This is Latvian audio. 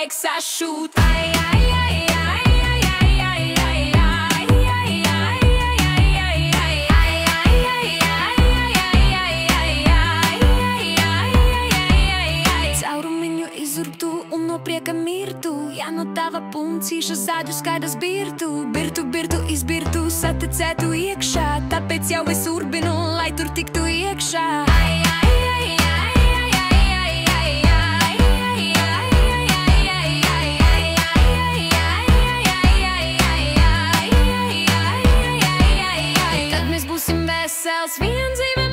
laiks sašūt. Ai, ai, ai, ai, ai, ai, ai, ai, ai, ai, ai, ai, ai, caurumiņu izurtu un no prieka mirtu. Ja no tava puncīša zāģu skaidrs birtu. Birtu izbirtu, saticētu iekšā. Tāpēc jau es urbinu, lai tur tiktu iekšā. Ai, ai, ai, ai, ai, ai, ai, ai, ai, ai, ai, ai, ai, tad mēs būsim vesels, vien dzīve